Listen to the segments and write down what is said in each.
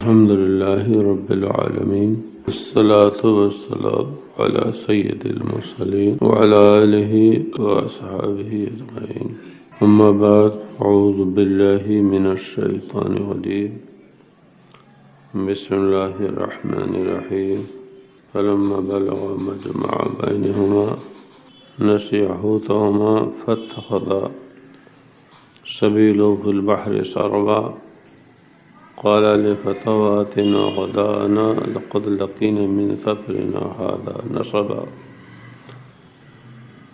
الحمد لله رب العالمين والصلاة والسلام على سيد المرسلين وعلى آله وأصحابه أجمعين. أما بعد، أعوذ بالله من الشيطان الرجيم. بسم الله الرحمن الرحيم. فلما بلغ مجمع بينهما نسيا حوتهما فاتخذ سبيله في البحر سربا قال لفتاه آتنا غداءنا لقد لقينا من سفرنا هذا نصبا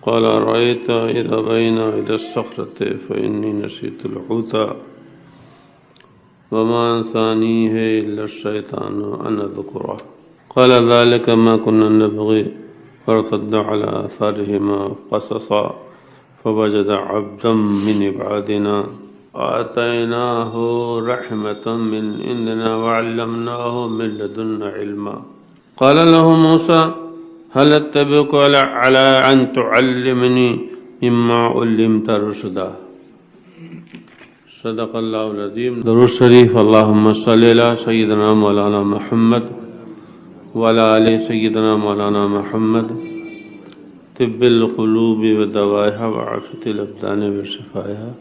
قال أرأيت إذا بينا إلى الصخرة فإني نسيت الحوت وما أنسانيه إلا الشيطان أن أذكره قال ذلك ما كنا نبغي فارتد على آثارهما قصصا فوجد عبدا من عبادنا آتيناه رحمة من عندنا وعلمناه من لدنا علما قال له موسى هل اتبعك على أن تعلمني مما علمت رشدا. صدق اللہ العظیم. درود شریف. اللہم صلی علی سیدنا مولانا محمد وعلی آل سیدنا مولانا محمد طب القلوب ودوائها وعافیت الابدان وشفائها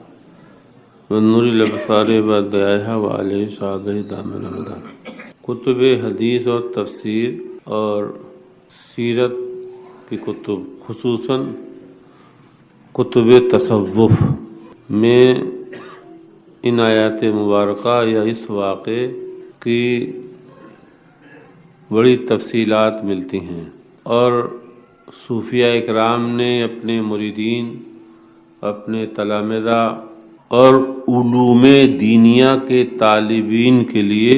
ونور الابصار وضیائها وعلی صحابہ دامن الہدى. کتب حدیث اور تفسیر اور سیرت کی کتب، خصوصاً کتب تصوف میں ان آیات مبارکہ یا اس واقعے کی بڑی تفصیلات ملتی ہیں، اور صوفیہ اکرام نے اپنے مریدین، اپنے تلامذہ اور علوم دینیہ کے طالبین کے لیے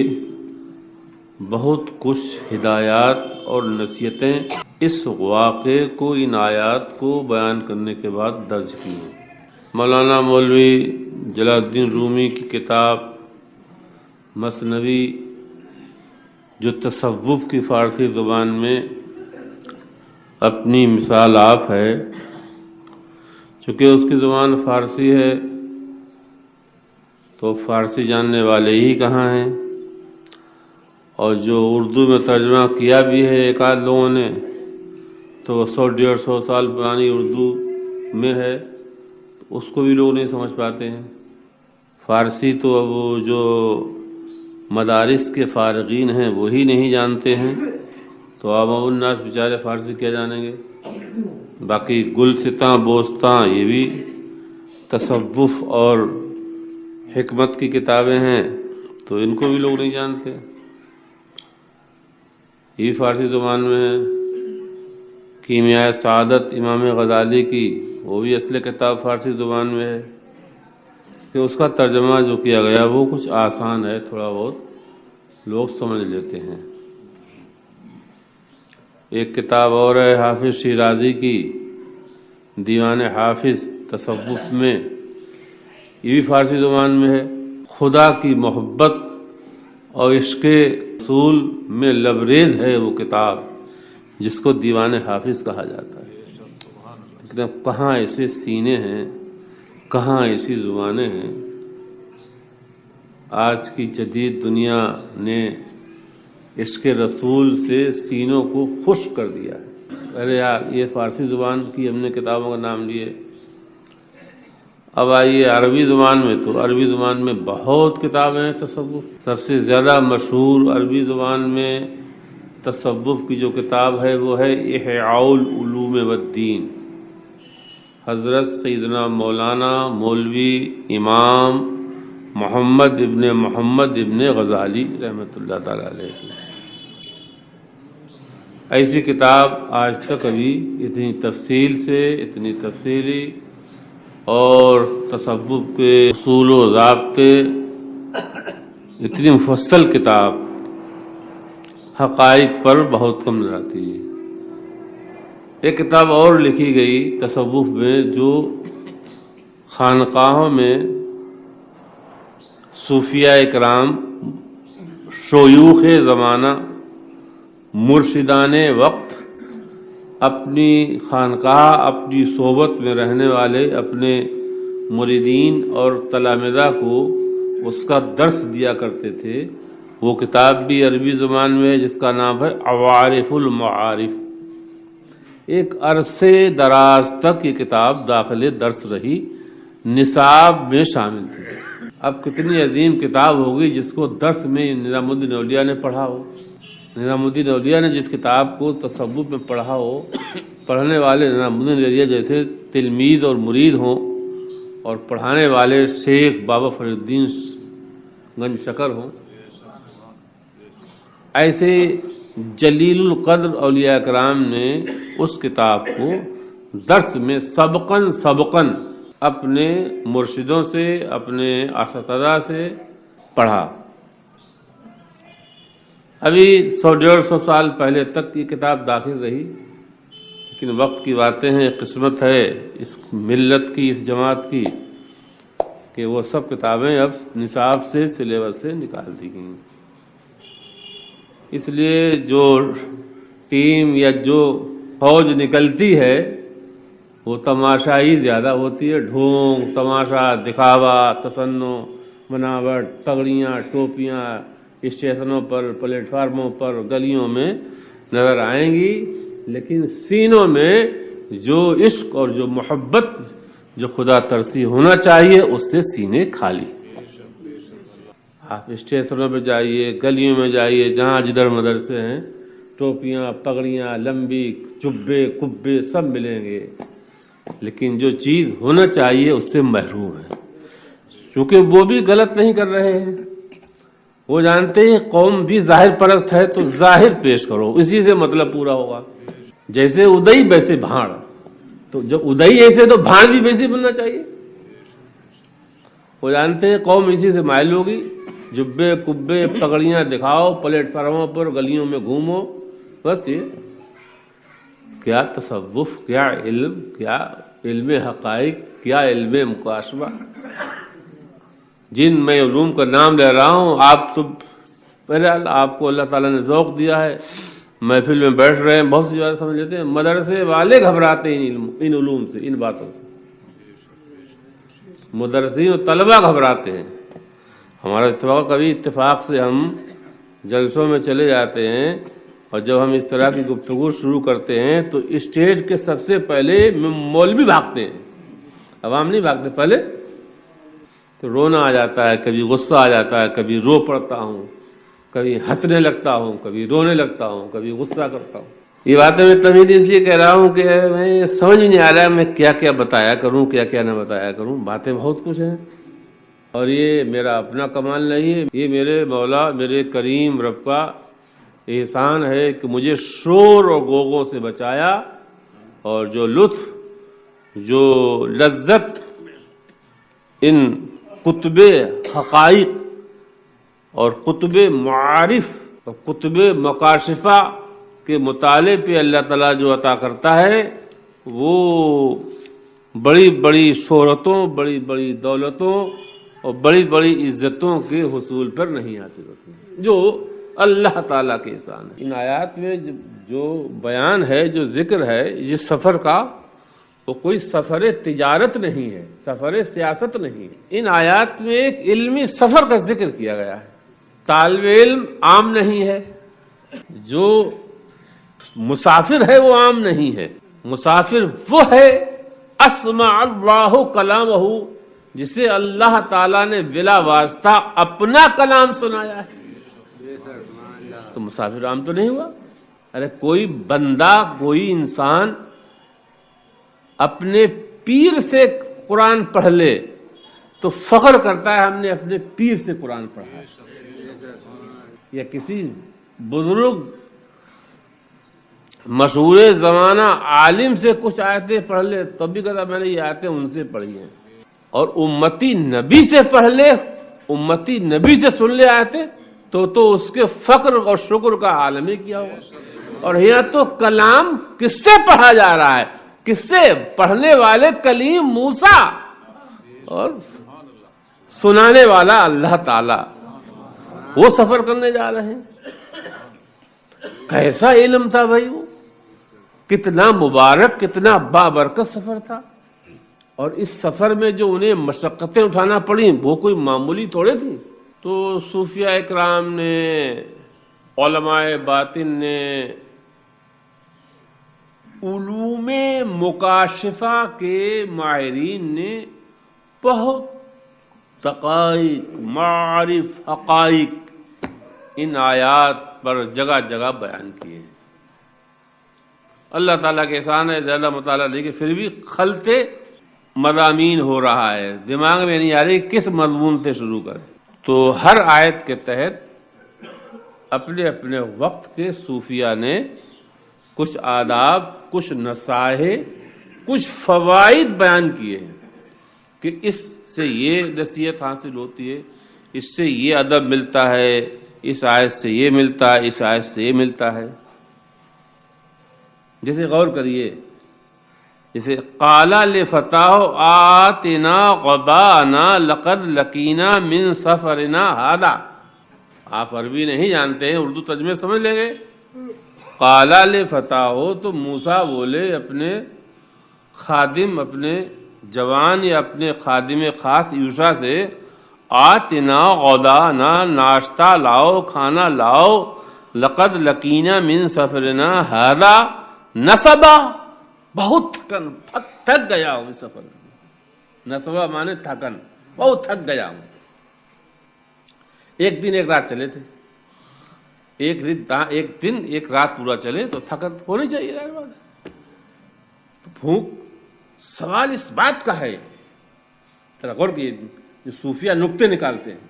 بہت کچھ ہدایات اور نصیحتیں اس واقعے کو، ان آیات کو بیان کرنے کے بعد درج کی ہیں. مولانا مولوی جلال الدین رومی کی کتاب مثنوی جو تصوف کی فارسی زبان میں اپنی مثال آپ ہے، چونکہ اس کی زبان فارسی ہے تو فارسی جاننے والے ہی کہاں ہیں، اور جو اردو میں ترجمہ کیا بھی ہے ایک آدھ لوگوں نے تو 100-150 سال پرانی اردو میں ہے، اس کو بھی لوگ نہیں سمجھ پاتے ہیں. فارسی تو اب وہ جو مدارس کے فارغین ہیں وہی نہیں جانتے ہیں، تو عوام الناس بیچارے فارسی کیا جانیں گے. باقی گلستاں بوستاں یہ بھی تصوف اور حکمت کی کتابیں ہیں، تو ان کو بھی لوگ نہیں جانتے. یہ فارسی زبان میں ہے. کیمیائے سعادت امام غزالی کی، وہ بھی اصل کتاب فارسی زبان میں ہے، کہ اس کا ترجمہ جو کیا گیا وہ کچھ آسان ہے، تھوڑا بہت لوگ سمجھ لیتے ہیں. ایک کتاب اور ہے حافظ شیرازی کی دیوان حافظ تصوف میں، یہ بھی فارسی زبان میں ہے. خدا کی محبت اور عشق رسول میں لبریز ہے وہ کتاب جس کو دیوان حافظ کہا جاتا ہے. لیکن کہاں ایسے سینے ہیں، کہاں ایسی زبانیں ہیں. آج کی جدید دنیا نے عشق رسول سے سینوں کو خشک کر دیا ہے. ارے یار، یہ فارسی زبان کی ہم نے کتابوں کا نام لیے. اب آئیے عربی زبان میں، تو عربی زبان میں بہت کتابیں ہیں تصوف. سب سے زیادہ مشہور عربی زبان میں تصوف کی جو کتاب ہے وہ ہے احیاء العلوم والدین، حضرت سیدنا مولانا مولوی امام محمد ابن غزالی رحمۃ اللہ تعالی علیہ. ایسی کتاب آج تک ابھی اتنی تفصیل سے، اتنی تفصیلی اور تصوف کے اصول و ضابطے، اتنی مفصل کتاب حقائق پر بہت کم نظر آتی ہے. ایک کتاب اور لکھی گئی تصوف میں جو خانقاہوں میں صوفیہ اکرام، شیوخ زمانہ، مرشدان وقت اپنی خانقاہ، اپنی صحبت میں رہنے والے اپنے مریدین اور تلامذہ کو اس کا درس دیا کرتے تھے. وہ کتاب بھی عربی زبان میں ہے جس کا نام ہے عوارف المعارف. ایک عرصے دراز تک یہ کتاب داخل درس رہی، نصاب میں شامل تھی. اب کتنی عظیم کتاب ہوگی جس کو درس میں نظام الدین اولیاء نے پڑھا ہو. نظام الدین اولیاء نے جس کتاب کو تصوف میں پڑھا ہو، پڑھنے والے نظام الدین اولیاء جیسے تلمیذ اور مرید ہوں، اور پڑھانے والے شیخ بابا فرید الدین گنج شکر ہوں. ایسے جلیل القدر اولیاء کرام نے اس کتاب کو درس میں سبقاً اپنے مرشدوں سے، اپنے اساتذہ سے پڑھا. ابھی 100-150 سال پہلے تک یہ کتاب داخل رہی، لیکن وقت کی باتیں ہیں، قسمت ہے اس ملت کی، اس جماعت کی، کہ وہ سب کتابیں اب نصاب سے، سلیبس سے نکال دی گئیں. اس لیے جو ٹیم یا جو فوج نکلتی ہے وہ تماشائی زیادہ ہوتی ہے. ڈھونگ، تماشا، دکھاوا، تصنع، بناوٹ، پگڑیاں، ٹوپیاں اسٹیشنوں پر، پلیٹ فارموں پر، گلیوں میں نظر آئیں گی، لیکن سینوں میں جو عشق اور جو محبت، جو خدا ترسی ہونا چاہیے، اس سے سینے خالی. آپ اسٹیشنوں پہ جائیے، گلیوں میں جائیے، جہاں جدھر مدرسے ہیں، ٹوپیاں، پگڑیاں، لمبی، جبے، کبے سب ملیں گے، لیکن جو چیز ہونا چاہیے اس سے محروم ہے. کیونکہ وہ بھی غلط نہیں کر رہے ہیں، وہ جانتے ہیں قوم بھی ظاہر پرست ہے تو ظاہر پیش کرو، اسی سے مطلب پورا ہوگا. جیسے ادئی ویسے بھاڑ، تو جب ادئی ایسے تو بھاڑ بھی ویسے بننا چاہیے. وہ جانتے ہیں قوم اسی سے مائل ہوگی، جبے، کبے، پگڑیاں دکھاؤ، پلیٹ فارموں پر، گلیوں میں گھومو، بس. یہ کیا تصوف، کیا علم، کیا علم حقائق، کیا علم مکاشفہ. جن میں علوم کا نام لے رہا ہوں، آپ تو پہلے آپ کو اللہ تعالیٰ نے ذوق دیا ہے، محفل میں بیٹھ رہے ہیں، بہت سی باتیں سمجھ لیتے ہیں. مدرسے والے گھبراتے ہیں ان علوم سے، ان باتوں سے. مدرسین و طلبہ گھبراتے ہیں. ہمارا کبھی اتفاق سے ہم جلسوں میں چلے جاتے ہیں، اور جب ہم اس طرح کی گفتگو شروع کرتے ہیں تو اسٹیج کے سب سے پہلے مولوی بھاگتے ہیں، عوام نہیں بھاگتے. پہلے تو رونا آ جاتا ہے، کبھی غصہ آ جاتا ہے، کبھی رو پڑتا ہوں، کبھی ہنسنے لگتا ہوں، کبھی رونے لگتا ہوں، کبھی غصہ کرتا ہوں. یہ باتیں میں تمید اس لیے کہہ رہا ہوں کہ میں سمجھ نہیں آ رہا ہے میں کیا کیا بتایا کروں، کیا کیا نہ بتایا کروں. باتیں بہت کچھ ہیں، اور یہ میرا اپنا کمال نہیں ہے، یہ میرے مولا، میرے کریم رب کا احسان ہے کہ مجھے شور اور غوغوں سے بچایا، اور جو لطف، جو لذت ان کتب حقائق اور کتب معارف اور کتب مکاشفہ کے مطالعے پہ اللہ تعالیٰ جو عطا کرتا ہے، وہ بڑی بڑی شہرتوں، بڑی بڑی دولتوں اور بڑی بڑی عزتوں کے حصول پر نہیں حاصل ہوتی، جو اللہ تعالیٰ کے احسان ہے. ان آیات میں جو بیان ہے، جو ذکر ہے یہ سفر کا، وہ کوئی سفر تجارت نہیں ہے، سفر سیاست نہیں ہے. ان آیات میں ایک علمی سفر کا ذکر کیا گیا ہے. طالب علم عام نہیں ہے، جو مسافر ہے وہ عام نہیں ہے. مسافر وہ ہے اسمع اللہ کلامہ، جسے اللہ تعالیٰ نے بلا واسطہ اپنا کلام سنایا ہے. تو مسافر عام تو نہیں ہوا. ارے کوئی بندہ، کوئی انسان اپنے پیر سے قرآن پڑھ لے تو فخر کرتا ہے ہم نے اپنے پیر سے قرآن پڑھا ہے. یا کسی بزرگ مشہور زمانہ عالم سے کچھ آیتیں پڑھ لے تو بھی کہتا میں نے یہ آیتیں ان سے پڑھی ہیں. اور امتی نبی سے پڑھ لے، امتی نبی سے سن لے آیتیں تو اس کے فخر اور شکر کا عالم ہی کیا ہوا. اور یہاں تو کلام کس سے پڑھا جا رہا ہے، کس سے؟ پڑھنے والے کلیم موسیٰ اور سنانے والا اللہ تعالی. وہ سفر کرنے جا رہے ہیں. کیسا علم تھا بھائی، وہ کتنا مبارک، کتنا بابرکت سفر تھا. اور اس سفر میں جو انہیں مشقتیں اٹھانا پڑیں وہ کوئی معمولی تھوڑے تھی. تو صوفیہ اکرام نے، علماء باطن نے، علوم مکاشفہ کے ماہرین نے بہت دقائق، معارف، حقائق ان آیات پر جگہ جگہ بیان کیے ہیں۔ اللہ تعالیٰ کے احسان ہے، زیادہ مطالعہ نہیں کہ پھر بھی خلطے مضامین ہو رہا ہے، دماغ میں نہیں آ رہی کس مضمون سے شروع کریں۔ تو ہر آیت کے تحت اپنے اپنے وقت کے صوفیہ نے کچھ آداب، کچھ نصائح، کچھ فوائد بیان کیے ہیں کہ اس سے یہ نصیحت حاصل ہوتی ہے، اس سے یہ ادب ملتا ہے، اس آیت سے یہ ملتا ہے، اس آیت سے یہ ملتا ہے۔ جیسے غور کریے، جیسے قال لفتاہ آتنا غداءنا لقد لقینا من سفرنا ھذا۔ آپ عربی نہیں جانتے ہیں، اردو ترجمے سمجھ لیں گے۔ قال لفتاہ تو موسیٰ بولے اپنے خادم، اپنے جوان یا اپنے خادم خاص یوشع سے، آتنا غداءنا، ناشتہ لاؤ، کھانا لاؤ، لقد لقینا من سفرنا ھذا نصبا، بہت تھک گیا ہوں اس سفر میں۔ نصبا مانے تھکن، بہت تھک گیا ہوں۔ ایک دن ایک رات چلے تھے، ایک دن ایک رات پورا چلے تو تھکن ہونی چاہیے، ظاہر بات ہے۔ تو بھوک، سوال اس بات کا ہے، ذرا غور کیے، جو صوفیہ نکتے نکالتے ہیں،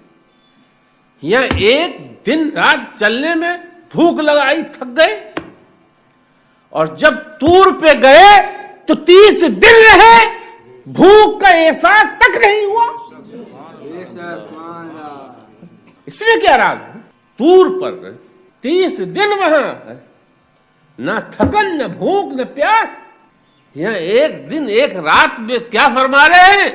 یہاں ایک دن رات چلنے میں بھوک لگائی، تھک گئے، اور جب طور پہ گئے تو 30 دن رہے، بھوک کا احساس تک نہیں ہوا۔ اس میں کیا راز ہے؟ طور پر 30 دن وہاں، نہ تھکن، نہ بھوک، نہ پیاس۔ یہاں ایک دن ایک رات میں کیا فرما رہے ہیں؟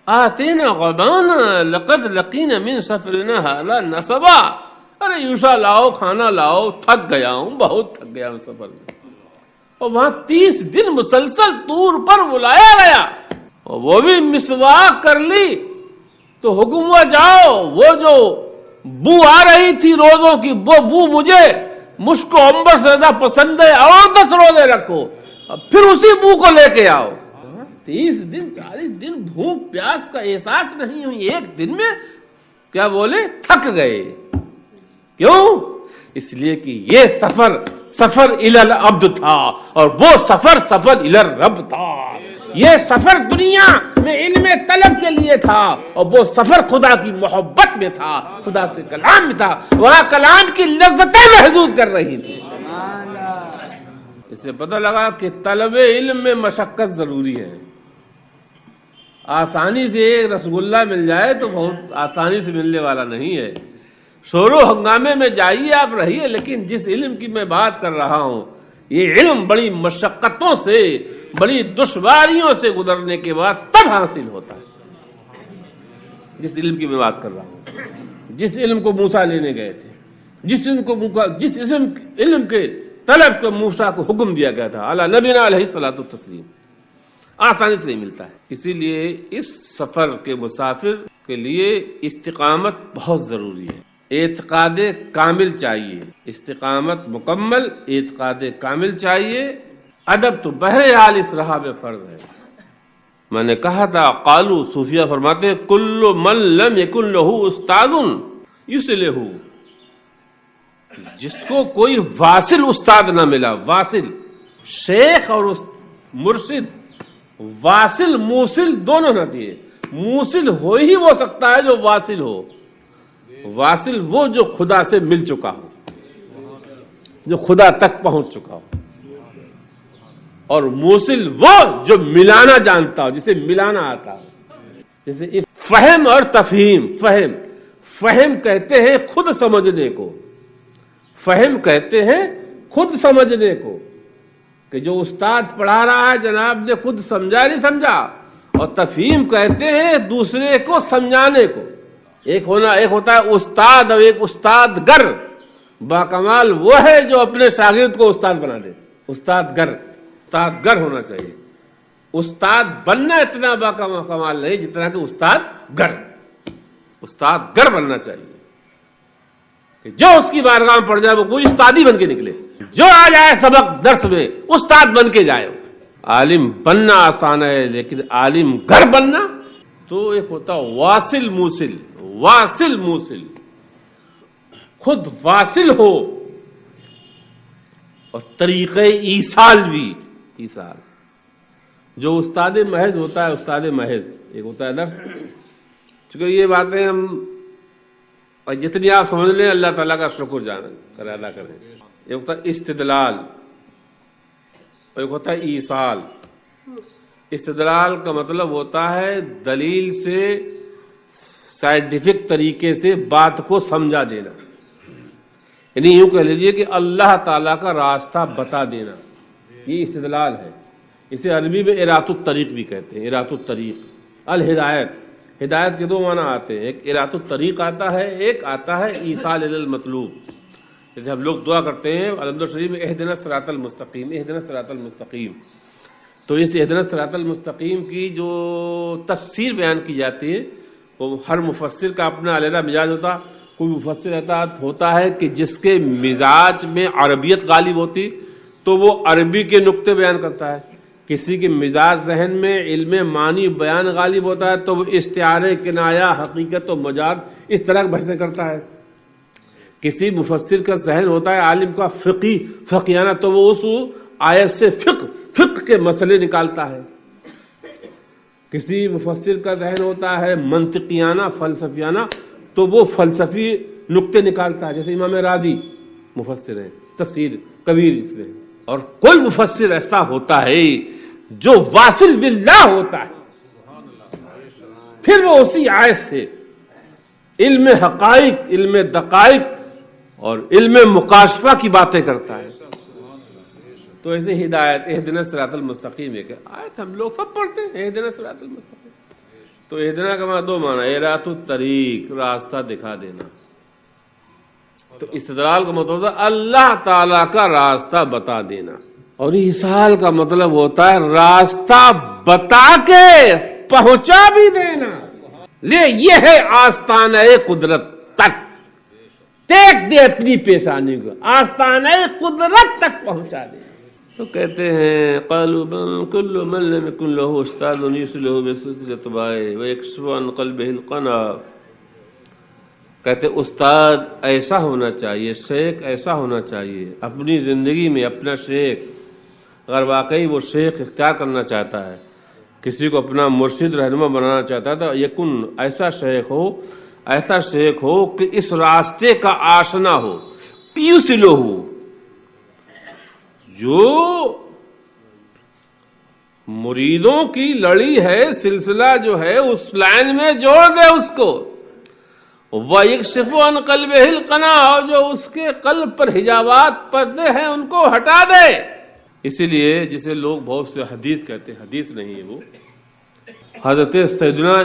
آتینا غدانا لقد لقینا من سفرنا ھذا نصبا۔ ارے یوشع لاؤ، کھانا لاؤ، تھک گیا ہوں، بہت تھک گیا ہوں سفر میں۔ اور وہاں 30 دن مسلسل طور پر بلایا گیا، اور وہ بھی مسواک کر لی تو حکم ہوا جاؤ، وہ جو بو آ رہی تھی روزوں کی، وہ بو مجھ کو عنبر سے زیادہ پسند ہے، اور 10 روزے رکھو، اب پھر اسی بو کو لے کے آؤ۔ 30 دن 40 دن بھوک پیاس کا احساس نہیں ہوئی، ایک دن میں کیا بولے؟ تھک گئے۔ کیوں؟ اس لیے کہ یہ سفر الی العبد تھا، اور وہ سفر الی الرب تھا۔ یہ سفر دنیا میں علم طلب کے لیے تھا، اور وہ سفر خدا کی محبت میں تھا، خدا سے کلام میں تھا، وہاں کلام کی لذتیں محسوس کر رہی تھی۔ اس سے پتہ لگا کہ طلب علم میں مشقت ضروری ہے۔ آسانی سے ایک رسگلہ مل جائے تو بہت آسانی سے ملنے والا نہیں ہے۔ شور و ہنگامے میں جائیے آپ رہیے، لیکن جس علم کی میں بات کر رہا ہوں، یہ علم بڑی مشقتوں سے، بڑی دشواریوں سے گزرنے کے بعد تب حاصل ہوتا ہے۔ جس علم کی میں بات کر رہا ہوں، جس علم کو موسیٰ لینے گئے تھے، جس علم کے طلب کو موسیٰ کو حکم دیا گیا تھا، اعلیٰ نبینا علیہ الصلوۃ والتسلیم، آسانی سے نہیں ملتا ہے۔ اسی لیے اس سفر کے مسافر کے لیے استقامت بہت ضروری ہے، اعتقاد کامل چاہیے، استقامت مکمل، اعتقاد کامل چاہیے۔ ادب تو بہرحال اس راہ میں فرض ہے۔ میں نے کہا تھا، قالو، صوفیہ فرماتے، کل من لم یکن لہ استاد یصلح، جس کو کوئی واصل استاد نہ ملا، واصل شیخ اور مرشد، واصل موصل دونوں ہونا چاہیے۔ موصل ہو ہی وہ سکتا ہے جو واصل ہو، واصل وہ جو خدا سے مل چکا ہو، جو خدا تک پہنچ چکا ہو، اور موصل وہ جو ملانا جانتا ہو، جسے ملانا آتا ہو۔ جیسے فہم اور تفہیم، فہم کہتے ہیں خود سمجھنے کو، فہم کہتے ہیں خود سمجھنے کو، کہ جو استاد پڑھا رہا ہے جناب نے خود سمجھا نہیں سمجھا، اور تفہیم کہتے ہیں دوسرے کو سمجھانے کو۔ ایک ہوتا ہے استاد، اور ایک استاد گر۔ باکمال وہ ہے جو اپنے شاگرد کو استاد بنا دے، استاد گر ہونا چاہیے۔ استاد بننا اتنا باکمال نہیں جتنا کہ استاد گر۔ استاد گر بننا چاہیے کہ جو اس کی بارگاہ میں پڑ جائے وہ کوئی استاد ہی بن کے نکلے، جو آ جائے سبق درس میں استاد بن کے جائے۔ عالم بننا آسان ہے لیکن عالم گر بننا تو ایک ہوتا واصل موصل، واصل موصل، خود واصل ہو اور طریقے ایصال بھی، ایصال۔ جو استاد محض ہوتا ہے، استاد محض ایک ہوتا ہے درس، چونکہ یہ باتیں ہم اور جتنی آپ سمجھ لیں اللہ تعالیٰ کا شکر کریں، ادا کریں۔ ایک ہوتا ہے استدلال اور ایک ہوتا ہے ایصال۔ استدلال کا مطلب ہوتا ہے دلیل سے سائنٹیفک طریقے سے بات کو سمجھا دینا، یعنی یوں کہہ لیجیے کہ اللہ تعالیٰ کا راستہ بتا دینا، یہ استدلال ہے۔ اسے عربی میں اراۃ الطریق بھی کہتے ہیں، اراۃ الطریق۔ الہدایت، ہدایت کے دو معنی آتے ہیں، ایک اراۃ الطریق آتا ہے، ایک آتا ہے ایصال الی المطلوب۔ جیسے ہم لوگ دعا کرتے ہیں الحمد شریف میں اہدنا الصراط المستقیم، اہدنا الصراط المستقیم، تو اس اہدنا الصراط المستقیم کی جو تفسیر بیان کی جاتی ہے وہ ہر مفسر کا اپنا علیحدہ مزاج ہوتا۔ کوئی مفسر ہوتا ہے کہ جس کے مزاج میں عربیت غالب ہوتی تو وہ عربی کے نقطے بیان کرتا ہے، کسی کے مزاج ذہن میں علم معنی بیان غالب ہوتا ہے تو وہ استعارے، کنایہ، حقیقت و مجاز اس طرح کی بحثیں کرتا ہے۔ کسی مفسر کا ذہن ہوتا ہے عالم کا فقیانہ تو وہ اس آیت سے فقہ کے مسئلے نکالتا ہے۔ کسی مفسر کا ذہن ہوتا ہے منطقیانہ، فلسفیانہ تو وہ فلسفی نقطے نکالتا ہے، جیسے امام راضی مفسر ہیں، تفسیر کبیر جس میں۔ اور کوئی مفسر ایسا ہوتا ہے جو واصل باللہ ہوتا ہے، پھر وہ اسی آیت سے علم حقائق، علم دقائق اور علم مکاشفہ کی باتیں کرتا ہے۔ تو ایسے ہدایت اہدنا الصراط المستقیم ہے کہ آیت ہم لوگ سب پڑھتے ہیں، اہدنا الصراط المستقیم۔ تو اہدنا کا معنی دو معنی، اراۃ الطریق، راستہ دکھا دینا۔ تو استدلال کا مطلب ہے اللہ تعالیٰ کا راستہ بتا دینا، اور ایصال کا مطلب ہوتا ہے راستہ بتا کے پہنچا بھی دینا۔ لے یہ ہے آستانہ قدرت تک، ٹیک دے اپنی پیشانی کو، آستانہ قدرت تک پہنچا دے۔ تو کہتے ہیں قالوا بل كل من لم يكن له استاذ يسله بسلسلة اتباعه ويكشف عن قلبه القنا۔ کہتے استاد ایسا ہونا چاہیے، شیخ ایسا ہونا چاہیے اپنی زندگی میں۔ اپنا شیخ اگر واقعی وہ شیخ اختیار کرنا چاہتا ہے، کسی کو اپنا مرشد رہنما بنانا چاہتا ہے تو یکن ایسا شیخ ہو، ایسا شیخ ہو کہ اس راستے کا آشنا ہو، یوسلو ہو، جو مریدوں کی لڑی ہے، سلسلہ جو ہے اس لائن میں جوڑ دے اس کو۔ وَيَكْشِفُ عَنْ قَلْبِهِ الْقَنَاعَ، اور جو اس کے قلب پر حجابات پردے ہیں ان کو ہٹا دے۔ اسی لیے جسے لوگ بہت سے حدیث کہتے ہیں، حدیث نہیں ہے وہ، حضرت سیدنا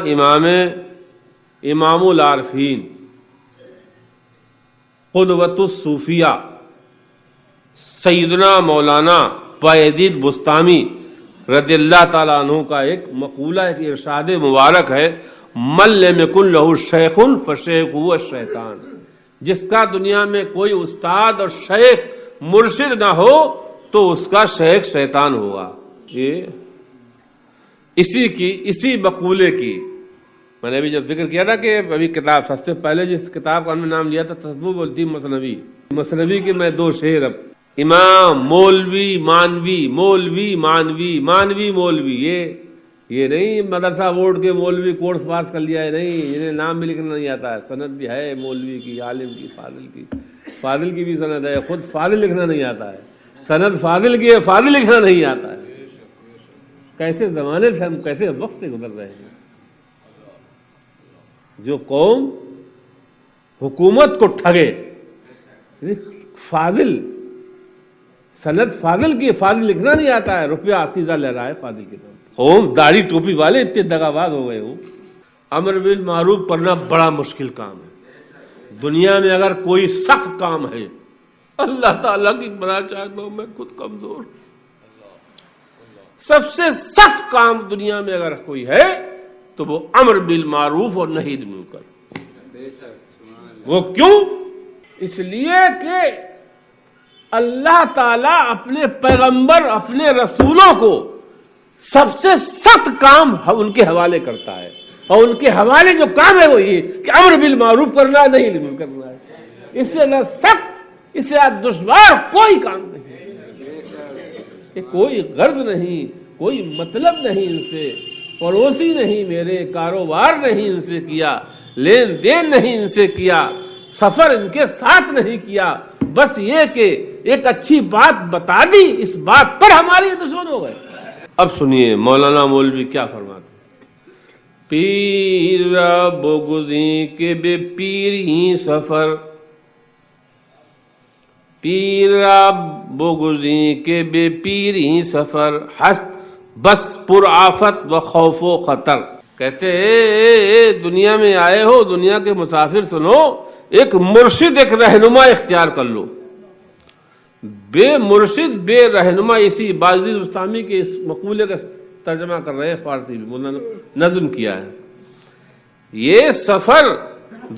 امام العارفین قدوۃ الصوفیہ سیدنا مولانا بایزید بستامی رضی اللہ تعالیٰ عنہ کا ایک مقولہ، ایک ارشاد مبارک ہے، من لم یکن لہ شیخ فشیخہ الشیطان۔ جس کا دنیا میں کوئی استاد اور شیخ مرشد نہ ہو تو اس کا شیخ شیطان ہوگا۔ یہ اسی مقولے کی میں نے ابھی جب ذکر کیا تھا کہ ابھی کتاب سب سے پہلے جس کتاب کا ہم نے نام لیا تھا تصوف الدین مثنوی، مثنوی کے میں دو شعر اب امام مولوی مانوی، مولوی مانوی، مانوی مولوی، یہ نہیں مدرسہ بورڈ کے مولوی کورس پاس کر لیا ہے، نہیں، انہیں نام بھی لکھنا نہیں آتا ہے، سند بھی ہے مولوی کی، عالم کی، فاضل کی بھی سند ہے، خود فاضل لکھنا نہیں آتا ہے، سند فاضل کی ہے، فاضل لکھنا نہیں آتا ہے۔ کیسے زمانے سے ہم کیسے وقت سے گزر رہے ہیں۔ جو قوم حکومت کو ٹھگے، فاضل سند فاضل کی، فاضل لکھنا نہیں آتا ہے، روپیہ عقیدہ لے رہا ہے فاضل کی طرف۔ قوم داڑھی ٹوپی والے اتنے دغاباز ہو گئے ہو۔ امر بالمعروف کرنا بڑا مشکل کام ہے دنیا میں۔ اگر کوئی سخت کام ہے، اللہ تعالیٰ کی بنا چاہتا ہوں، میں خود کمزور، سب سے سخت کام دنیا میں اگر کوئی ہے تو وہ امر بالمعروف اور نہی عن المنکر۔ وہ کیوں؟ اس لیے کہ اللہ تعالیٰ اپنے پیغمبر اپنے رسولوں کو سب سے سخت کام ان کے حوالے کرتا ہے، اور ان کے حوالے جو کام ہے وہ یہ کہ امر بالمعروف کرنا ہے، نہیں منکر کرنا ہے۔ اس سے نہ سخت، اس سے دشوار کوئی کام نہیں، کوئی غرض نہیں، کوئی مطلب نہیں ان سے، پڑوسی نہیں میرے، کاروبار نہیں ان سے کیا، لین دین نہیں ان سے کیا، سفر ان کے ساتھ نہیں کیا، بس یہ کہ ایک اچھی بات بتا دی، اس بات پر ہمارے دشمن ہو گئے۔ اب سنیے مولانا مولوی کیا فرماتے، پیر بگزیں کے بے پیر ہی سفر، پیر بگزیں کے بے پیر ہی سفر، ہست بس پر آفت و خوف و خطر۔ کہتے دنیا میں آئے ہو، دنیا کے مسافر سنو، ایک مرشد ایک رہنما اختیار کر لو۔ بے مرشد بے رہنما، اسی باعزیز بستامی کے اس مقولے کا ترجمہ کر رہے ہیں، فارسی میں نظم کیا ہے۔ یہ سفر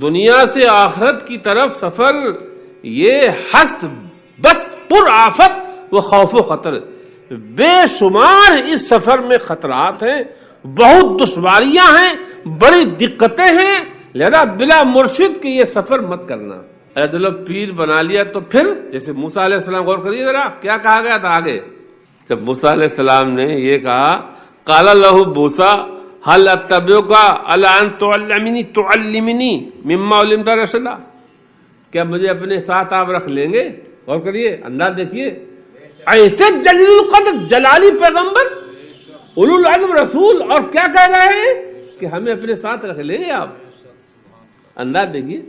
دنیا سے آخرت کی طرف سفر، یہ ہست بس پر آفت و خوف و خطر، بے شمار اس سفر میں خطرات ہیں، بہت دشواریاں ہیں، بڑی دقتیں ہیں، لہذا بلا مرشد کے یہ سفر مت کرنا۔ اگر چلو پیر بنا لیا تو پھر جیسے موسیٰ علیہ السلام، غور کریے ذرا کیا کہا گیا تھا آگے، جب موسیٰ علیہ السلام نے یہ کہا قال لہ موسیٰ هل اتبعک علی ان تعلمنی مما علمت رشدا، کیا مجھے اپنے ساتھ آپ رکھ لیں گے؟ غور کریے، انداز دیکھیے، ایسے جلیل القدر جلالی پیغمبر، اولو العزم رسول، اور کیا کہہ رہے ہیں کہ ہمیں اپنے ساتھ رکھ لیں گے آپ؟ انداز دیکھیے،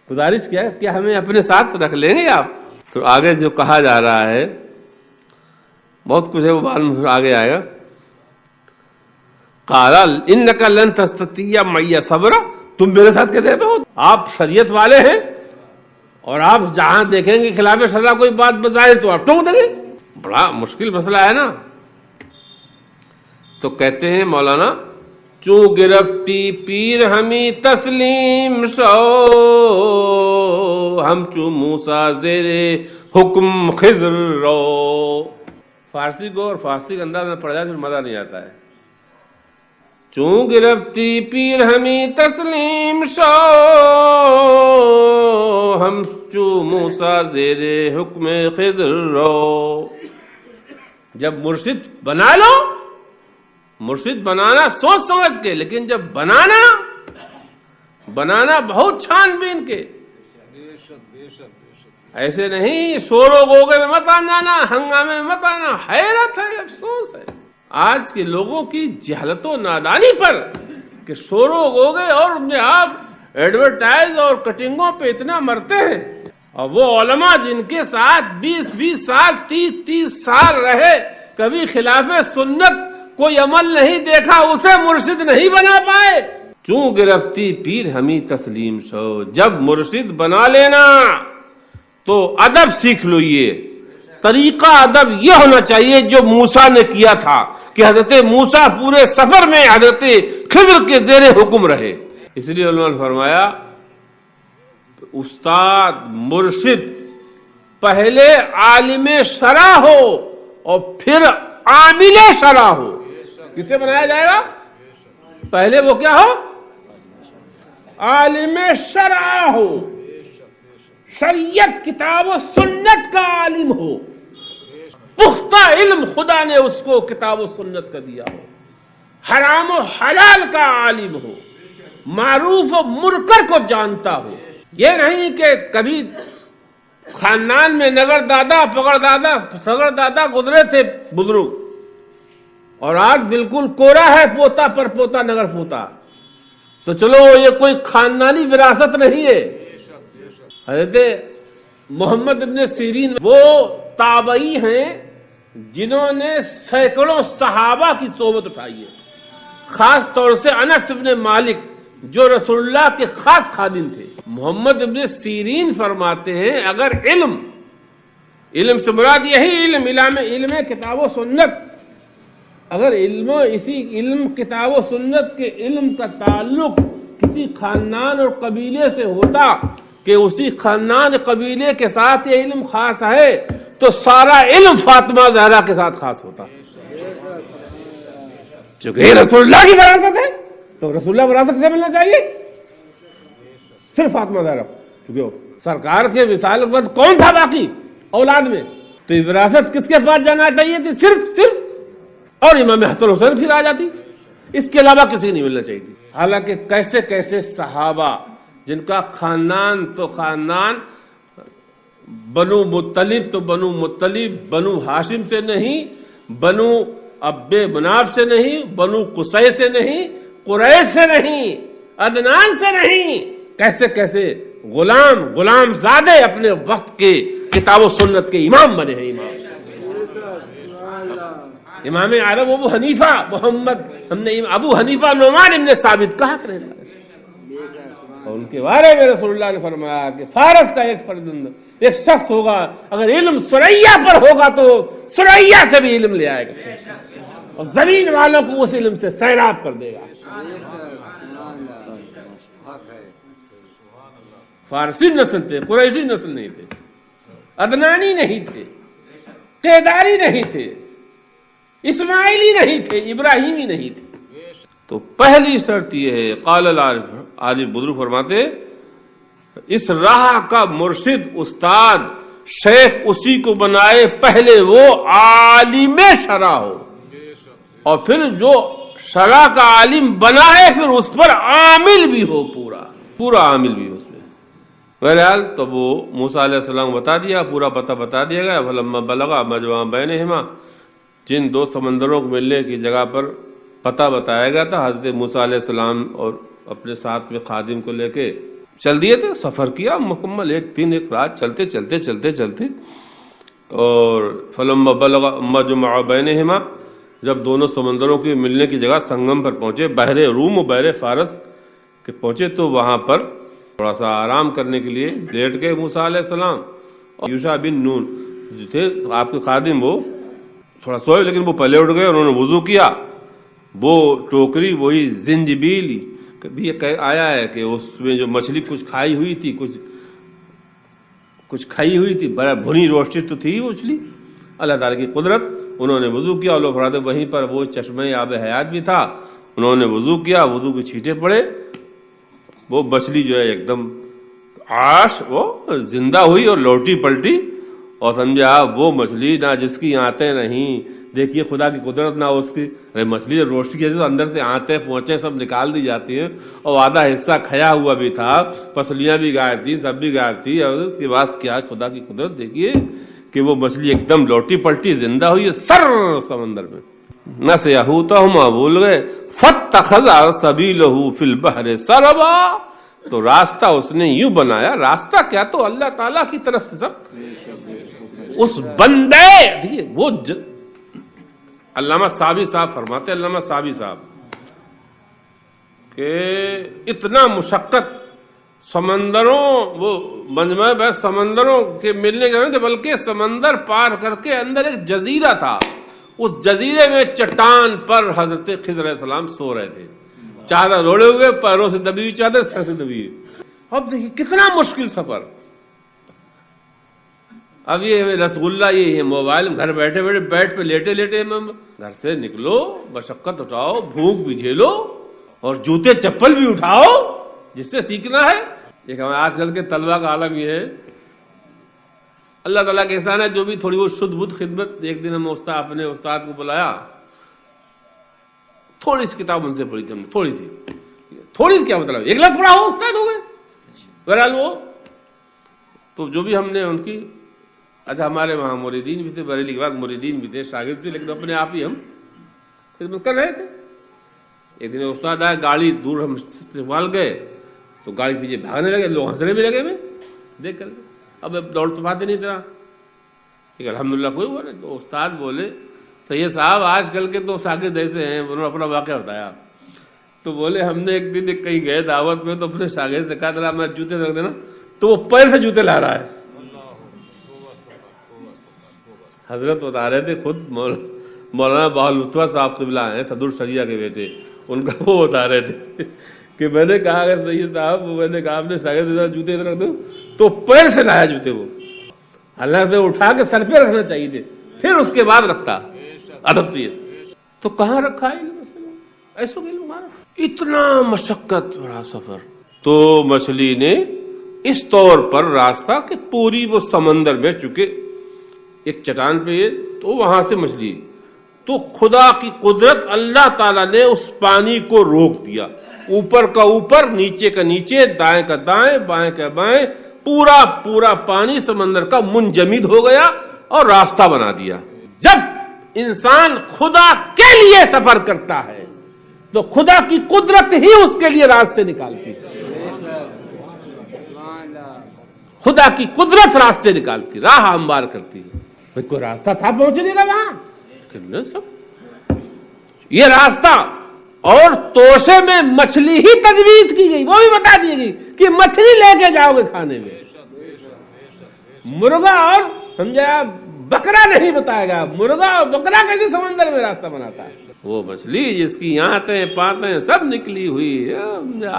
گزارش کیا ہے کہ ہمیں اپنے ساتھ رکھ لیں گے آپ؟ تو آگے جو کہا جا رہا ہے بہت کچھ ہے، وہ بعد میں آگے آئے گا۔ قال انک لن تستطیع معی صبرا، تم میرے ساتھ کیسے ہو؟ آپ شریعت والے ہیں اور آپ جہاں دیکھیں گے خلاف شرع کوئی بات بتائے تو آپ ٹوک دیں گے، بڑا مشکل مسئلہ ہے نا۔ تو کہتے ہیں مولانا چوں گرفتی پیر ہمیں تسلیم شو، ہم چوں موسیٰ زیر حکم خضر رو۔ فارسی کو اور فارسی کے انداز میں پڑھ جائے تو مزہ نہیں آتا ہے۔ چوں گرفتی پیر ہمیں تسلیم شو، ہم چوں موسیٰ زیر حکم خضر رو۔ جب مرشد بنا لو، مرشد بنانا سوچ سمجھ کے، لیکن جب بنانا بہت چھان بین کے، ایسے نہیں شور و غوغے میں مت آنا، ہنگامے میں مت آنا۔ حیرت ہے، افسوس ہے آج کے لوگوں کی جہالت و نادانی پر کہ شور و غوغے اور اپنے آپ ایڈورٹائز اور کٹنگوں پہ اتنا مرتے ہیں، اور وہ علماء جن کے ساتھ 20 سال 30 سال رہے، کبھی خلاف سنت کوئی عمل نہیں دیکھا، اسے مرشد نہیں بنا پائے۔ چوں گرفتی پیر ہمیں تسلیم شو، جب مرشد بنا لینا تو ادب سیکھ لو۔ یہ طریقہ ادب یہ ہونا چاہیے جو موسیٰ نے کیا تھا کہ حضرت موسیٰ پورے سفر میں حضرت خضر کے زیر حکم رہے۔ اس لیے علماء نے فرمایا استاد مرشد پہلے عالم شرع ہو اور پھر عامل شرع ہو۔ کسے بنایا جائے گا؟ پہلے وہ کیا ہو؟ عالم شرع ہو، شریعت کتاب و سنت کا عالم ہو، پختہ علم خدا نے اس کو کتاب و سنت کا دیا ہو، حرام و حلال کا عالم ہو، معروف و منکر کو جانتا ہو۔ یہ نہیں کہ کبھی خاندان میں نگر دادا سگر دادا گزرے تھے بزرگ، اور آج بالکل کوڑا ہے پوتا پر پوتا نگر پوتا، تو چلو یہ کوئی خاندانی وراثت نہیں ہے۔ حضرت محمد ابن سیرین وہ تابعی ہیں جنہوں نے سینکڑوں صحابہ کی صحبت اٹھائی ہے، خاص طور سے انس ابن مالک جو رسول اللہ کے خاص خادم تھے۔ محمد ابن سیرین فرماتے ہیں اگر علم سے مراد یہی علم کتاب و سنت، اگر اسی علم کتاب و سنت کے علم کا تعلق کسی خاندان اور قبیلے سے ہوتا کہ اسی خاندان قبیلے کے ساتھ یہ علم خاص ہے تو سارا علم فاطمہ زہرا کے ساتھ خاص ہوتا. چونکہ یہ رسول اللہ کی وراثت ہے تو رسول اللہ وراثت سے ملنا چاہیے. صرف فاطمہ زہرا کیونکہ سرکار کے وصال کے بعد کون تھا باقی اولاد میں؟ تو یہ وراثت کس کے پاس جانا چاہیے تھی؟ صرف اور امام حسن حسین پھر آ جاتی. اس کے علاوہ کسی کو نہیں ملنا چاہیے تھی. حالانکہ کیسے کیسے صحابہ جن کا خاندان تو خاندان بنو مطلب تو بنو مطلب، بنو ہاشم سے نہیں، بنو عبد مناف سے نہیں، بنو قصی سے نہیں، قریش سے نہیں، عدنان سے نہیں، کیسے کیسے غلام زادے اپنے وقت کے کتاب و سنت کے امام بنے ہیں. امام عرب ابو حنیفہ محمد، ہم نے ابو حنیفہ نعمان ابن ثابت کہا کرے اور ان کے بارے میں رسول اللہ نے فرمایا کہ فارس کا ایک شخص ہوگا، اگر علم سریا پر ہوگا تو سریا سے بھی علم لے آئے گا اور زمین والوں کو اس علم سے سیراب کر دے گا. فارسی نسل تھے، قریشی نسل نہیں تھے، عدنانی نہیں تھے، قیداری نہیں تھے، اسماعیلی نہیں تھے، ابراہیمی نہیں تھے. تو پہلی شرط یہ ہے، قال عارف بزرگ فرماتے اس راہ کا مرشد استاد شیخ اسی کو بنائے پہلے وہ عالم شرع ہو، اور پھر جو شرع کا عالم بنائے پھر اس پر عامل بھی ہو، پورا عامل بھی ہو اس میں. بہرحال تو وہ موسیٰ علیہ السلام بتا دیا، پورا پتہ بتا دیا گیا. فلما بلغ مجمع بینہما، جن دو سمندروں کو ملنے کی جگہ پر پتہ بتایا گیا تھا، حضرت موسیٰ علیہ السلام اور اپنے ساتھ میں خادم کو لے کے چل دیے تھے. سفر کیا مکمل، ایک دن ایک رات چلتے اور فلما بلغ مجمع بینہما، جب دونوں سمندروں کے ملنے کی جگہ سنگم پر پہنچے، بحر روم و بحر فارس کے پہنچے، تو وہاں پر تھوڑا سا آرام کرنے کے لیے لیٹ گئے موسیٰ علیہ السلام. اور یوشع بن نون جو تھے آپ کے خادم، وہ تھوڑا سوئے لیکن وہ پہلے اٹھ گئے، انہوں نے وضو کیا. وہ ٹوکری وہی زنجبیل بھی آیا ہے کہ اس میں جو مچھلی کچھ کھائی ہوئی تھی، بڑا بھنی روسٹڈ تو تھی وہ مچھلی. اللہ تعالیٰ کی قدرت، انہوں نے وضو کیا. اور فرماتے وہیں پر وہ چشمہ آب حیات بھی تھا، انہوں نے وضو کیا، وضو کے چھینٹے پڑے، وہ مچھلی جو ہے ایک دم عاش وہ زندہ ہوئی اور لوٹی پلٹی. اور سمجھا وہ مچھلی نہ جس کی آنتیں نہیں، دیکھیے خدا کی قدرت نہ اس کی. مچھلی روسٹی کی تو اندر سے آنتیں پہنچے سب نکال دی جاتی ہیں، اور آدھا حصہ کھیا ہوا بھی تھا، پسلیاں بھی غائب تھی، سب بھی غائب تھی. اور اس کے بعد کیا خدا کی قدرت دیکھیے کہ وہ مچھلی ایک دم لوٹی پلٹی زندہ ہوئی سر سمندر میں. نہ سے یہوتہما بھول گئے، فاتخذ سبیلہ فی البحر سربا، تو راستہ اس نے یوں بنایا. راستہ کیا تو اللہ تعالیٰ کی طرف سے سب اس بندے وہ علامہ صابی صاحب فرماتے، علامہ صابی صاحب کہ اتنا مشقت سمندروں، وہ مجمع بحر سمندروں کے ملنے کے نہیں تھے، بلکہ سمندر پار کر کے اندر ایک جزیرہ تھا. اس جزیرے میں چٹان پر حضرت خضر علیہ السلام سو رہے تھے، چادر اوڑے ہوئے، پیروں سے دبی ہوئی چادر، سر سے دبی ہوئی. اب دیکھیے کتنا مشکل سفر. اب یہ رسغلہ، یہ ہے موبائل، گھر بیٹھے بیٹھ پہ لیٹے گھر سے نکلو، مشقت اٹھاؤ، بھوک بھی جھیلو، اور جوتے چپل بھی اٹھاؤ، جس سے سیکھنا ہے. ایک ہمارے آج کل کے طلبہ کا عالم یہ ہے. اللہ تعالیٰ کا احسان ہے جو بھی تھوڑی بہت شدھ بدھ خدمت. ایک دن ہم اپنے استاد کو بلایا، تھوڑی سی کتاب ان سے پڑھی تھی ہم نے، تھوڑی سی کیا مطلب ایک لفظ پڑھا ہو استاد ہو گئے. بہرحال وہ تو جو بھی ہم نے ان کی، اچھا ہمارے وہاں مریدین بھی تھے، بریلی کے بعد مریدین بھی تھے، شاگرد بھی، لیکن اپنے آپ ہی ہم خدمت کر رہے تھے. ایک دن استاد آئے، گاڑی دور ہم استقبال گئے تو گاڑی پیچھے بھاگنے لگے، لوگ ہنسنے بھی لگے. میں دیکھ کر اب دوڑ تو پاتے نہیں تھا، الحمدللہ کوئی ہوا نہیں. تو استاد بولے، سید صاحب آج کل کے تو شاگرد ایسے ہیں. انہوں نے اپنا واقعہ بتایا. تو بولے ہم نے ایک دن کہیں گئے دعوت میں، تو اپنے شاگرد سے کہا تھا میں جوتے رکھ دینا، تو وہ پیر سے جوتے لا رہا ہے. حضرت بتا رہے تھے، خود مولانا بہل لطفہ صاحب قبلہ ہیں، صدر شریعہ کے بیٹے، ان کا وہ بتا رہے تھے کہ میں نے کہا اگر سید صاحب میں نے کہا آپ نے شاگرد جوتے ادھر رکھ دو تو پیر سے لایا جوتے وہ، حالانکہ اٹھا کے سر پہ رکھنا چاہیے تھے، پھر اس کے بعد رکھتا ادب تو یہ تو کہاں رکھا ہے ایسا اتنا مشقت بڑا سفر. تو مچھلی نے اس طور پر راستہ کہ پوری وہ سمندر میں چکے ایک چٹان پہ یہ تو وہاں سے مچھلی تو خدا کی قدرت اللہ تعالیٰ نے اس پانی کو روک دیا، اوپر کا اوپر نیچے کا نیچے دائیں کا دائیں بائیں کا بائیں پورا پورا پانی سمندر کا منجمد ہو گیا اور راستہ بنا دیا. جب انسان خدا کے لیے سفر کرتا ہے تو خدا کی قدرت ہی اس کے لیے راستے نکالتی ہے، خدا کی قدرت راستے نکالتی، راہ ہموار کرتی ہے. کوئی راستہ تھا پہنچنے کا وہاں سب یہ راستہ اور توشے میں مچھلی ہی تجویز کی گئی، وہ بھی بتا دی گئی کہ مچھلی لے کے جاؤ گے کھانے میں، مرغا اور سمجھا بکرا نہیں بتائے گا، مرغا اور بکرا کیسے سمندر میں راستہ بناتا ہے. وہ مچھلی جس کی آنتیں پاتیں سب نکلی ہوئی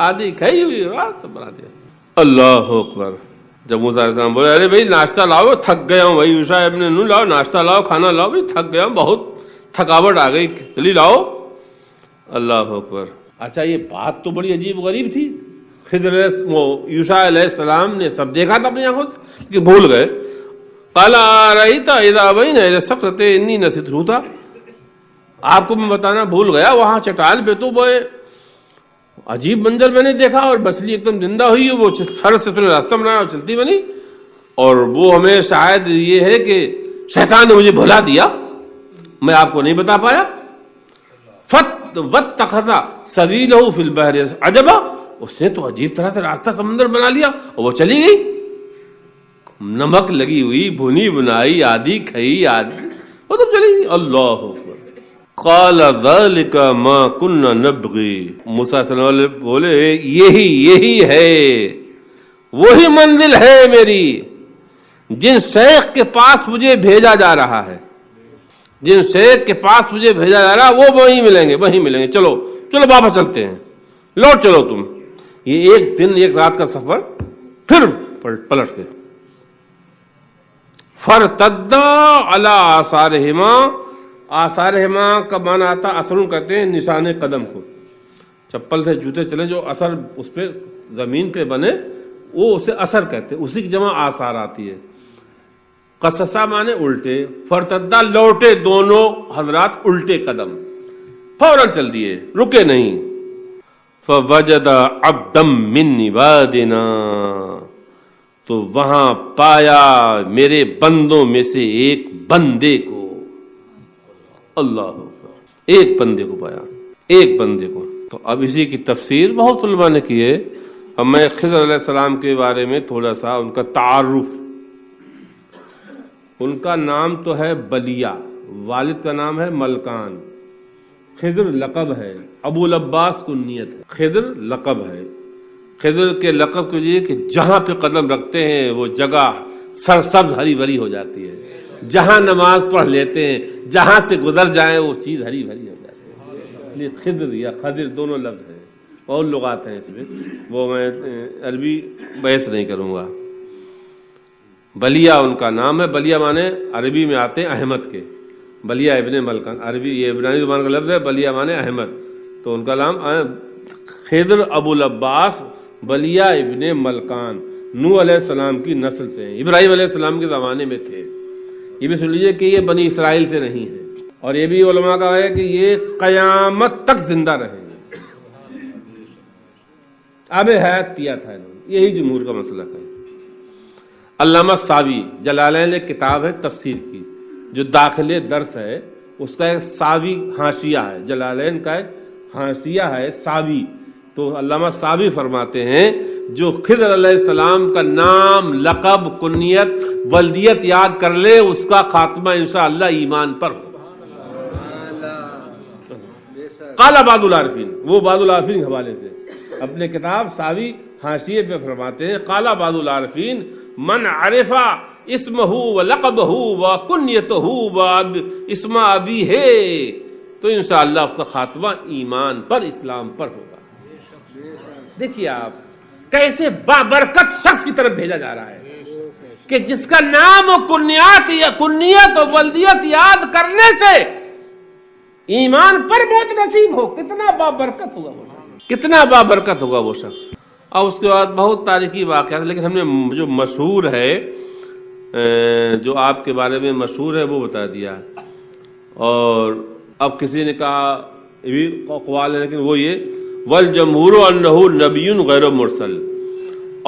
آدھی کھئی ہوئی راستہ بنا دیا. اللہ اکبر. جب موسیٰ علیہ السلام بولے ارے بھائی ناشتہ لاؤ تھک گیا ہوں، بھائی یوشع ابن نون لاؤ ناشتہ لاؤ کھانا لاؤ، بھائی تھک گیا ہوں بہت تھکاوٹ آ گئی چلی لاؤ. اللہ اکبر. اچھا یہ بات تو بڑی عجیب غریب تھی. خضر یوشع علیہ السلام نے سب دیکھا تھا اپنی آنکھوں سے کہ بھول گئے. قال ارأيت اذا بين الى الصخرة اني نسيت الحوت. آپ کو میں بتانا بھول گیا وہاں چٹان پہ تو وہ عجیب منظر میں نے دیکھا اور مچھلی ایک دم زندہ ہوئی ہے، وہ سر سے تمہیں راستہ بنایا اور چلتی بنی، اور وہ ہمیں شاید یہ ہے کہ شیطان نے مجھے بھلا دیا میں آپ کو نہیں بتا پایا. واتخذ سبیلہ فی البحر عجبا. اس نے تو عجیب طرح سے راستہ سمندر بنا لیا اور وہ چلی گئی، نمک لگی ہوئی بھنی بنائی آدھی کھئی آدھی وہ تو چلی گئی. اللہ اکبر. قال ذلك ما كنا نبغي. موسیٰ صلی اللہ علیہ وسلم بولے یہی ہے وہی منزل ہے میری، جن شیخ کے پاس مجھے بھیجا جا رہا ہے، جن شیخ کے پاس مجھے بھیجا جا رہا ہے وہ وہیں ملیں گے. چلو واپس چلتے ہیں، لوٹ چلو تم. یہ ایک دن ایک رات کا سفر پھر پلٹ کے فرتدا علی آثارہما. آثارہما کا معنی آتا اثروں کہتے ہیں نشان قدم کو، چپل سے جوتے چلے جو اثر اس پہ زمین پہ بنے وہ اسے اثر کہتے ہیں، اسی کی جمع آثار آتی ہے. قصصا معنی الٹے، فرتدا لوٹے دونوں حضرات الٹے قدم، فوراً چل دیے رکے نہیں. فوجد عبدا من عبادنا. تو وہاں پایا میرے بندوں میں سے ایک بندے کو. اللہ ایک بندے کو پایا، ایک بندے کو. تو اب اسی کی تفسیر بہت علماء نے کی ہے. اب میں خضر علیہ السلام کے بارے میں تھوڑا سا ان کا تعارف. ان کا نام تو ہے بلیا، والد کا نام ہے ملکان. خضر لقب ہے، ابو العباس کنیت ہے. خضر لقب ہے. خضر کے لقب کے لیے کہ جہاں پہ قدم رکھتے ہیں وہ جگہ سرسبز ہری بھری ہو جاتی ہے، جہاں نماز پڑھ لیتے ہیں جہاں سے گزر جائیں وہ چیز ہری بھری ہو جاتی ہے. خضر یا خضر دونوں لفظ ہیں اور لغات ہیں اس میں، وہ میں عربی بحث نہیں کروں گا. بلیا ان کا نام ہے. بلیا مانے عربی میں آتے ہیں احمد کے، بلیا ابن ملکان. عربی یہ عبرانی زبان کا لفظ ہے. بلیا مانے احمد، تو ان کا نام خضر ابو العباس بلیا ابن ملکان نوح علیہ السلام کی نسل سے ہیں، ابراہیم علیہ السلام کے زمانے میں تھے. یہ بھی سن لیجئے کہ یہ بنی اسرائیل سے نہیں ہے، اور یہ بھی علماء کا ہے کہ یہ قیامت تک زندہ رہیں گے. اب حیات پیا تھا انہوں نے، یہی جمہور کا مسئلہ ہے. علامہ ساوی جلالین ایک کتاب ہے تفسیر کی جو داخل درس ہے، اس کا ایک ساوی حاشیہ ہے. جلالین کا ایک حاشیہ ہے ساوی. تو علامہ ساوی فرماتے ہیں جو خضر علیہ السلام کا نام لقب کنیت ولدیت یاد کر لے اس کا خاتمہ انشاءاللہ ایمان پر ہو. قال بعض العارفین، وہ بعض العارفین کے حوالے سے اپنے کتاب ساوی حاشیے پہ فرماتے ہیں قال بعض العارفین من عرف اسمہ ولقبہ وکنیتہ واسم ابیہ تو انشاءاللہ اس کا خاتمہ ایمان پر اسلام پر ہوگا. دیکھیے آپ کیسے بابرکت شخص کی طرف بھیجا جا رہا ہے کہ جس کا نام و کنیت و ولدیت یاد کرنے سے ایمان پر موت نصیب ہو. کتنا بابرکت ہوگا وہ شخص, کتنا بابرکت ہوگا وہ شخص. اور اس کے بعد بہت تاریخی واقعات, لیکن ہم نے جو مشہور ہے, جو آپ کے بارے میں مشہور ہے وہ بتا دیا. اور اب کسی نے کہا یہ بھی اقوال ہے, لیکن وہ یہ والجمہور انہ نبی غیر مرسل,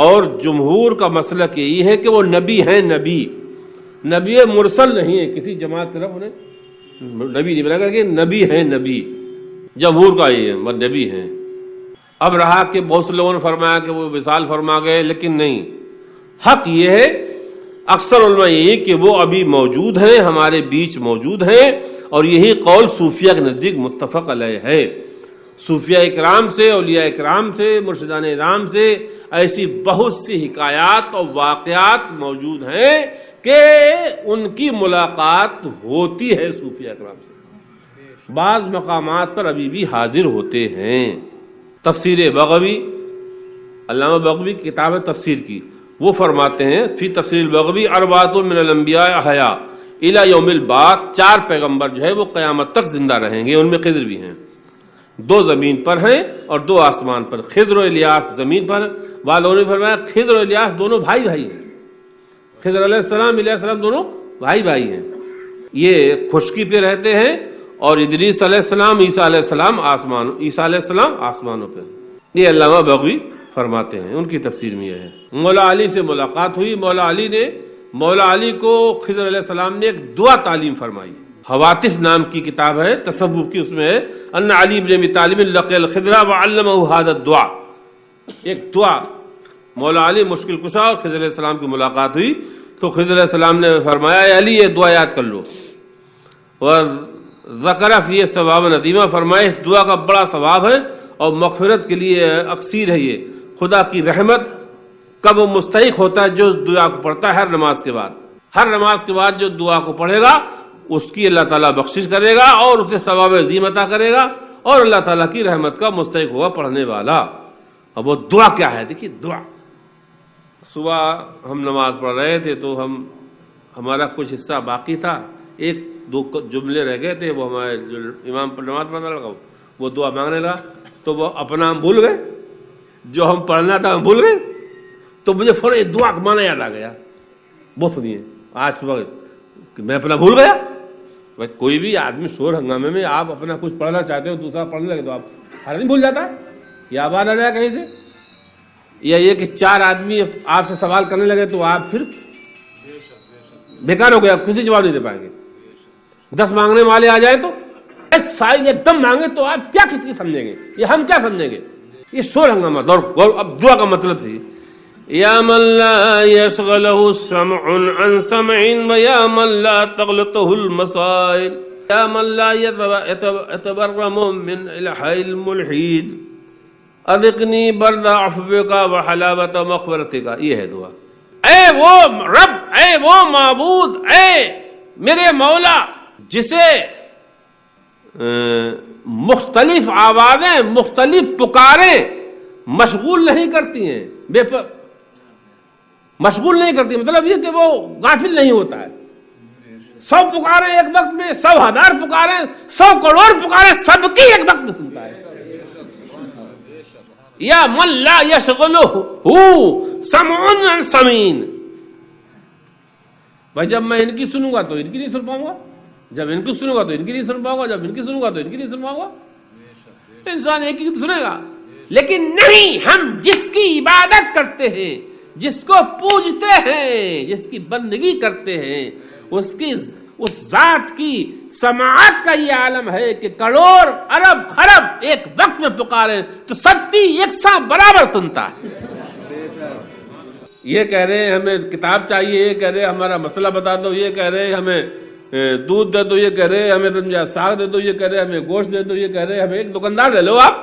اور جمہور کا مسلک یہی ہے کہ وہ نبی ہیں, نبی مرسل نہیں ہے. کسی جماعت طرف انہیں نبی نہیں بنا کر کہ نبی ہیں, نبی جمہور کا یہ ہے نبی ہیں. اب رہا کہ بہت سے لوگوں نے فرمایا کہ وہ وصال فرما گئے, لیکن نہیں, حق یہ ہے اکثر علماء یہ کہ وہ ابھی موجود ہیں, ہمارے بیچ موجود ہیں, اور یہی قول صوفیہ کے نزدیک متفق علیہ ہے. صوفیہ اکرام سے, اولیاء اکرام سے, مرشدان اعظام سے ایسی بہت سی حکایات اور واقعات موجود ہیں کہ ان کی ملاقات ہوتی ہے صوفیہ اکرام سے. بعض مقامات پر ابھی بھی حاضر ہوتے ہیں. تفسیر بغوی, علامہ بغوی کی کتاب ہے تفسیر کی, وہ فرماتے ہیں فی تفسیر البغوی اربعۃ من الانبیاء احیاء الی یوم البعث, 4 پیغمبر جو ہے وہ قیامت تک زندہ رہیں گے. ان میں خضر بھی ہیں, 2 زمین پر ہیں اور 2 آسمان پر. خضر و الیاس زمین پر, بعضوں نے فرمایا خضر و الیاس دونوں بھائی ہیں. خضر علیہ السلام علیہ السلام دونوں بھائی ہیں. یہ خشکی پہ رہتے ہیں, اور ادریس علیہ السلام, عیسیٰ علیہ السلام آسمانوں پہ. یہ علامہ بغوی فرماتے ہیں, ان کی تفسیر میں یہ ہے. مولا علی سے ملاقات ہوئی. مولا علی کو خضر علیہ السلام نے ایک دعا تعلیم فرمائی. حواتف نام کی کتاب ہے تصوف کی, اس میں ہے ان علی بن ابی طالب لقی الخضر وعلمہ ھذا الدعاء. ایک دعا, مولا علی مشکل کشا اور خضر علیہ السلام کی ملاقات ہوئی تو خضر علیہ السلام نے فرمایا اے علی یہ دعا یاد کر لو. اور ذکر فی ثواب ندیمہ, فرمایا اس دعا کا بڑا ثواب ہے اور مغفرت کے لیے اکثیر ہے. یہ خدا کی رحمت کب وہ مستحق ہوتا ہے جو دعا کو پڑھتا ہے ہر نماز کے بعد جو دعا کو پڑھے گا اس کی اللہ تعالیٰ بخشش کرے گا اور اسے ثواب عظیم عطا کرے گا, اور اللہ تعالیٰ کی رحمت کا مستحق ہوگا پڑھنے والا. اب وہ دعا کیا ہے, دیکھیے دعا. صبح ہم نماز پڑھ رہے تھے تو ہمارا کچھ حصہ باقی تھا, 1-2 جملے رہ گئے تھے. وہ ہمارے جو امام پر نماز پڑھنے لگا وہ دعا مانگنے لگا, تو وہ اپنا ہم بھول گئے, جو ہم پڑھنا تھا ہم بھول گئے. تو مجھے فوراً یہ دعا کا معنی یاد آ گیا. وہ سنیے, آج صبح میں اپنا بھول گیا. بھائی کوئی بھی آدمی شور ہنگامے میں آپ اپنا کچھ پڑھنا چاہتے ہو, دوسرا پڑھنے لگے تو آپ ہر دن بھول جاتا ہے, یا بات آ جائے کہیں سے, یا یہ کہ 4 آدمی آپ سے سوال کرنے لگے تو آپ پھر بیکار ہو گئے, آپ کسی جواب نہیں دے پائیں گے. 10 مانگنے والے آ جائے تو سائن ایک دم مانگے تو آپ کیا کس کی سمجھیں گے, یہ ہم کیا سمجھیں گے. یہ شور ہنگامہ دور. اب دعا کا مطلب تھی یا من لا يشغله سمع عن سمع ویا من لا تغلطه المسائل یا من لا يتبرم من الحي الملحد اذقنی برد عفوک وحلاوت مغفرتک. یہ ہے دعا. اے وہ رب, اے وہ معبود, اے میرے مولا جسے مختلف آوازیں, مختلف پکاریں مشغول نہیں کرتی ہیں, مشغول نہیں کرتی, مطلب یہ کہ وہ غافل نہیں ہوتا ہے. 100 پکاریں ایک وقت میں, 100,000 پکاریں, 100 کروڑ پکاریں, سب کی ایک وقت میں سنتا ہے. یا من لا یشغلہ سمع عن سمع. بھائی جب میں ان کی سنوں گا تو ان کی نہیں سن پاؤں گا, جب ان کی سنوں گا تو ان کی نہیں سن پاؤں گا, جب ان کی سنوں گا تو ان کی نہیں سن پاؤں گا. انسان ایک ہی سنے گا. لیکن نہیں, ہم جس کی عبادت کرتے ہیں, جس کو پوجتے ہیں, جس کی بندگی کرتے ہیں, اس ذات کی سماعت کا یہ عالم ہے کہ کروڑ ارب خرب ایک وقت میں پکارے تو سب کی یکساں برابر سنتا ہے. یہ کہہ رہے ہیں ہمیں کتاب چاہیے, یہ کہہ رہے ہیں ہمارا مسئلہ بتا دو, یہ کہہ رہے ہیں ہمیں دودھ دے دو, یہ کہہ رہے ہیں ہمیں سمجھا ساگ دے دو, یہ کہہ رہے ہیں ہمیں گوشت دے دو, یہ کہہ رہے ہیں ہمیں ایک دکاندار لے لو, آپ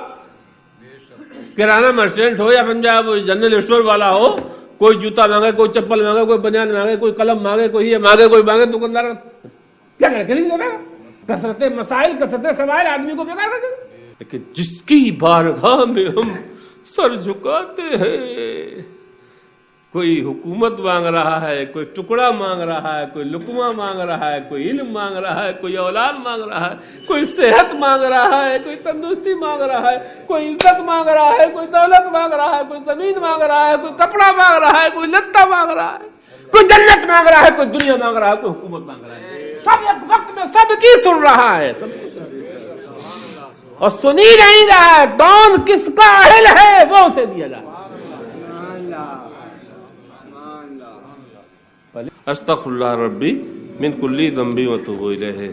کرانہ مرچنٹ ہو یا سمجھا وہ جنرل اسٹور والا ہو, کوئی جوتا مانگے, کوئی چپل مانگے, کوئی بنیان مانگے, کوئی قلم مانگے, کوئی یہ مانگے, کوئی مانگے, دکاندار کیا کرے گا. کثرت مسائل, کثرت سوائل آدمی کو بیکار کر دے. لیکن جس کی بارگاہ میں ہم سر جھکاتے ہیں. کوئی حکومت مانگ رہا ہے، کوئی ٹکڑا مانگ رہا ہے، کوئی لقمہ مانگ رہا ہے، کوئی علم مانگ رہا ہے، کوئی اولاد مانگ رہا ہے، کوئی صحت مانگ رہا ہے، کوئی تندرستی مانگ رہا ہے، کوئی عزت مانگ رہا ہے، کوئی دولت مانگ رہا ہے، کوئی زمین مانگ رہا ہے، کوئی کپڑا مانگ رہا ہے، کوئی لتا مانگ رہا ہے، کوئی جنت مانگ رہا ہے، کوئی دنیا مانگ رہا ہے، کوئی حکومت مانگ رہا ہے. سب ایک وقت میں سب کی سن رہا ہے، اور سنی نہیں رہا ہے. کون کس کا اہل ہے وہ اسے دیا جائے. استغفر اللہ ربی من کل ذنب واتوب الیہ.